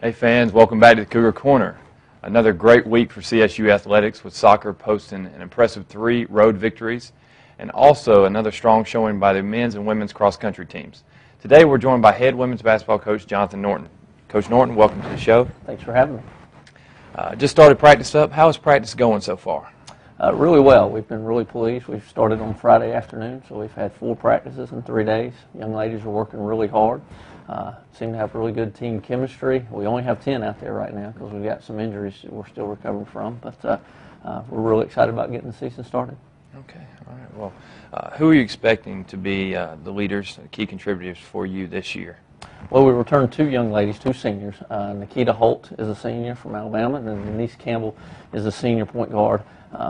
Hey fans, welcome back to the Cougar Corner. Another great week for CSU athletics with soccer posting an impressive 3 road victories and also another strong showing by the men's and women's cross-country teams. Today we're joined by head women's basketball coach Jonathan Norton. Coach Norton, welcome to the show. Thanks for having me. Just started practice up. How is practice going so far? Really well. We've been really pleased. We've started on Friday afternoon, so we've had 4 practices in 3 days. Young ladies are working really hard. Seem to have really good team chemistry. We only have 10 out there right now because we've got some injuries that we're still recovering from, but we're really excited about getting the season started. Okay, all right. Well, who are you expecting to be the leaders, key contributors for you this year? Well, we returned 2 young ladies, 2 seniors. Nikita Holt is a senior from Alabama, and Denise Campbell is a senior point guard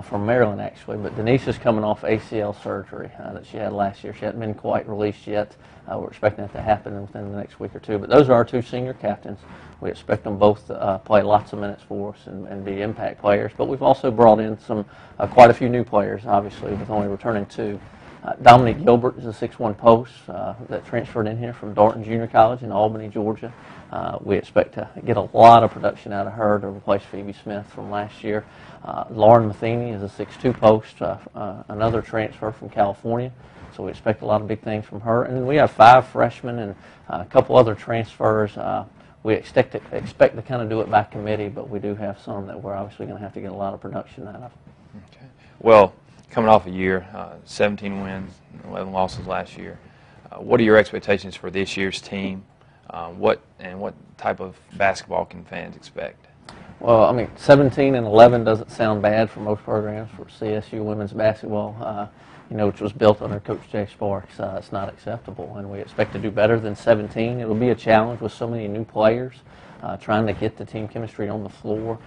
from Maryland, actually. But Denise is coming off ACL surgery that she had last year. She hadn't been quite released yet. We're expecting that to happen within the next week or 2. But those are our 2 senior captains. We expect them both to play lots of minutes for us and be impact players. But we've also brought in quite a few new players, obviously, with only returning 2. Dominique Gilbert is a 6'1" post that transferred in here from Darton Junior College in Albany, Georgia. We expect to get a lot of production out of her to replace Phoebe Smith from last year. Lauren Matheny is a 6'2" post, another transfer from California. So we expect a lot of big things from her. And then we have 5 freshmen and a couple other transfers. We expect to kind of do it by committee, but we do have some that we're obviously going to have to get a lot of production out of. Okay. Well, coming off a year, 17 wins, 11 losses last year. What are your expectations for this year's team? What type of basketball can fans expect? Well, I mean, 17 and 11 doesn't sound bad for most programs. For CSU women's basketball, which was built under Coach Jay Sparks, it's not acceptable, and we expect to do better than 17. It'll be a challenge with so many new players. Trying to get the team chemistry on the floor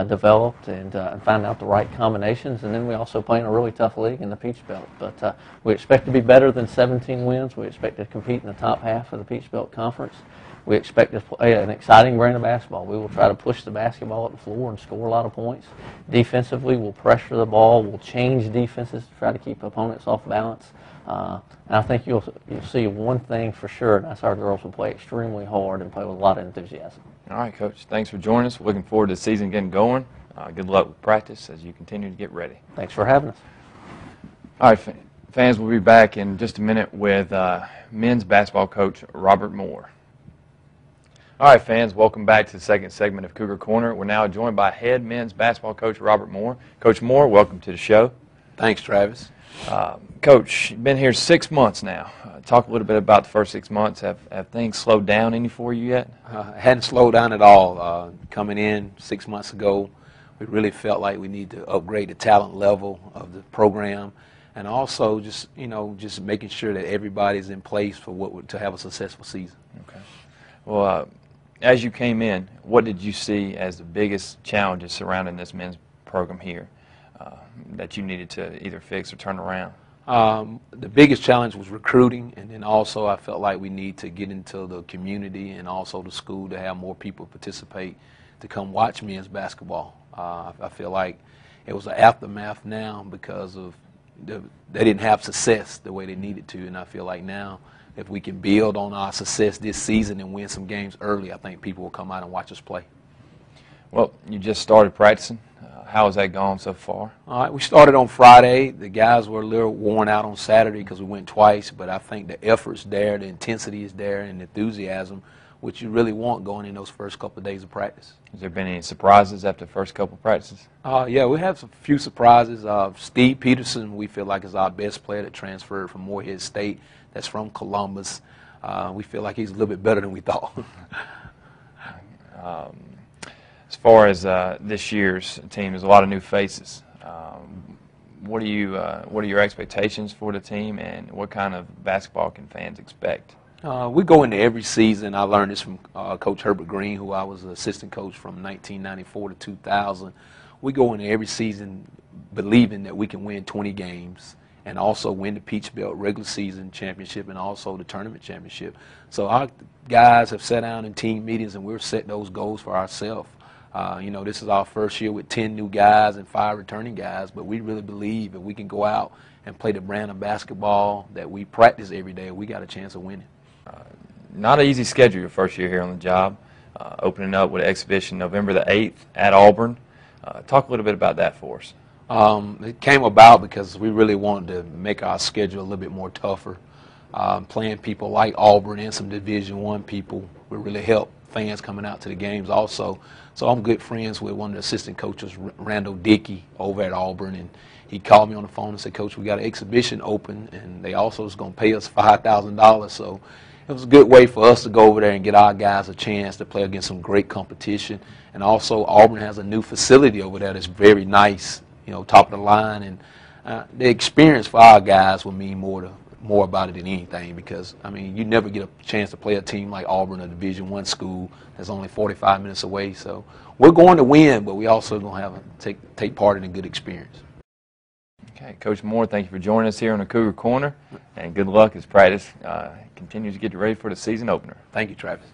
developed and find out the right combinations. And then we also play in a really tough league in the Peach Belt. But we expect to be better than 17 wins. We expect to compete in the top half of the Peach Belt Conference. We expect to play an exciting brand of basketball. We will try to push the basketball up the floor and score a lot of points. Defensively, we'll pressure the ball. We'll change defenses to try to keep opponents off balance. And I think you'll see one thing for sure, and that's our girls will play extremely hard and play with a lot of enthusiasm. All right, Coach. Thanks for joining us. Looking forward to the season getting going. Good luck with practice as you continue to get ready. Thanks for having us. All right, fans, we'll be back in just a minute with men's basketball coach Robert Moore. All right, fans, welcome back to the second segment of Cougar Corner. We're now joined by head men's basketball coach Robert Moore. Coach Moore, welcome to the show. Thanks, Travis. Coach, you've been here 6 months now. Talk a little bit about the first 6 months. Have things slowed down any for you yet? Hadn't slowed down at all. Coming in 6 months ago, we really felt like we need to upgrade the talent level of the program, and also just making sure that everybody's in place for to have a successful season. Okay. Well, as you came in, what did you see as the biggest challenges surrounding this men's program here that you needed to either fix or turn around? The biggest challenge was recruiting, and then also I felt like we need to get into the community and also the school to have more people participate to come watch men's basketball. I feel like it was an aftermath now because of they didn't have success the way they needed to, and I feel like now if we can build on our success this season and win some games early, I think people will come out and watch us play. Well, you just started practicing. How has that gone so far? All right, we started on Friday. The guys were a little worn out on Saturday because we went twice, but I think the effort's there, the intensity is there, and the enthusiasm, which you really want going in those first couple of days of practice. Has there been any surprises after the first couple of practices? Yeah, we have a few surprises. Steve Peterson, we feel like is our best player that transferred from Morehead State. That's from Columbus. We feel like he's a little bit better than we thought. As far as this year's team, there's a lot of new faces. What are your expectations for the team, and what kind of basketball can fans expect? We go into every season. I learned this from Coach Herbert Green, who I was an assistant coach from 1994 to 2000. We go into every season believing that we can win 20 games and also win the Peach Belt regular season championship and also the tournament championship. So our guys have sat down in team meetings and we've set those goals for ourselves. This is our first year with 10 new guys and 5 returning guys, but we really believe if we can go out and play the brand of basketball that we practice every day, we got a chance of winning. Not an easy schedule your first year here on the job. opening up with an exhibition November the 8th at Auburn. Talk a little bit about that for us. It came about because we really wanted to make our schedule a little bit more tougher. Playing people like Auburn and some Division I people would really help fans coming out to the games also. So I'm good friends with one of the assistant coaches, Randall Dickey, over at Auburn, and he called me on the phone and said, "Coach, we got an exhibition open, and they also is going to pay us $5,000." So it was a good way for us to go over there and get our guys a chance to play against some great competition. And also Auburn has a new facility over there that's very nice, you know, top of the line, and the experience for our guys will mean more about it than anything, because I mean, you never get a chance to play a team like Auburn, a Division I school that's only 45 minutes away. So we're going to win, but we also going to have take part in a good experience. Okay, Coach Moore, thank you for joining us here on the Cougar Corner, and good luck as practice continues to get you ready for the season opener. Thank you, Travis.